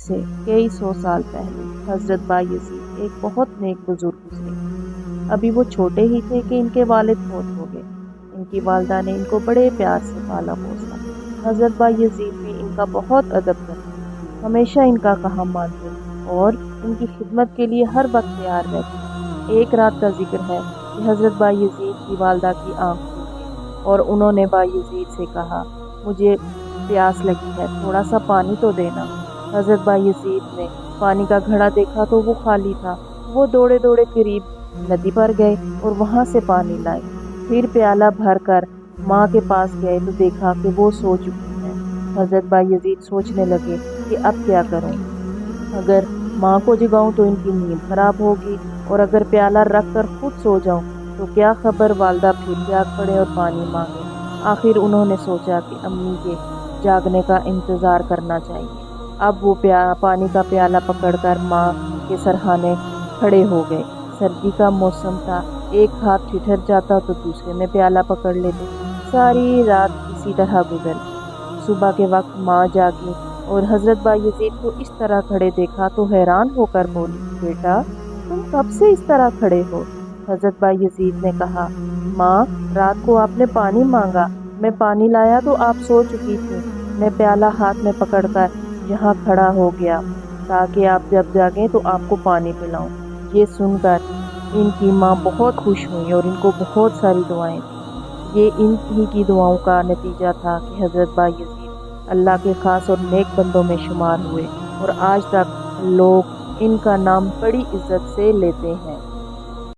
سے کئی سو سال پہلے حضرت بایزید ایک بہت نیک بزرگ گزرے۔ ابھی وہ چھوٹے ہی تھے کہ ان کے والد فوت ہو گئے۔ ان کی والدہ نے ان کو بڑے پیار سے پالا پوسا۔ حضرت بایزید بھی ان کا بہت ادب کرتے، ہمیشہ ان کا کہا مانتے اور ان کی خدمت کے لیے ہر وقت تیار رہتے۔ ایک رات کا ذکر ہے کہ حضرت بایزید کی والدہ کی آنکھ کھل گئی اور انہوں نے بایزید سے کہا، مجھے پیاس لگی ہے، تھوڑا سا پانی تو دینا۔ حضرت بایزید نے پانی کا گھڑا دیکھا تو وہ خالی تھا۔ وہ دوڑے دوڑے قریب ندی پر گئے اور وہاں سے پانی لائے۔ پھر پیالہ بھر کر ماں کے پاس گئے تو دیکھا کہ وہ سو چکی ہیں۔ حضرت بایزید سوچنے لگے کہ اب کیا کروں، اگر ماں کو جگاؤں تو ان کی نیند خراب ہوگی اور اگر پیالہ رکھ کر خود سو جاؤں تو کیا خبر والدہ پھر جاگ پڑے اور پانی مانگے۔ آخر انہوں نے سوچا کہ امی کے جاگنے کا انتظار کرنا چاہیے۔ اب وہ پانی کا پیالہ پکڑ کر ماں کے سرہانے کھڑے ہو گئے۔ سردی کا موسم تھا، ایک ہاتھ ٹھٹر جاتا تو دوسرے میں پیالہ پکڑ لیتے۔ ساری رات اسی طرح گزر گئی۔ صبح کے وقت ماں جاگی اور حضرت بایزید کو اس طرح کھڑے دیکھا تو حیران ہو کر بولی، بیٹا تم کب سے اس طرح کھڑے ہو؟ حضرت بایزید نے کہا، ماں رات کو آپ نے پانی مانگا، میں پانی لایا تو آپ سو چکی تھی، میں پیالہ ہاتھ میں پکڑ کر یہاں کھڑا ہو گیا تاکہ آپ جب جاگیں تو آپ کو پانی پلاؤں۔ یہ سن کر ان کی ماں بہت خوش ہوئی اور ان کو بہت ساری دعائیں دیں۔ یہ ان ہی کی دعاؤں کا نتیجہ تھا کہ حضرت بایزید اللہ کے خاص اور نیک بندوں میں شمار ہوئے اور آج تک لوگ ان کا نام بڑی عزت سے لیتے ہیں۔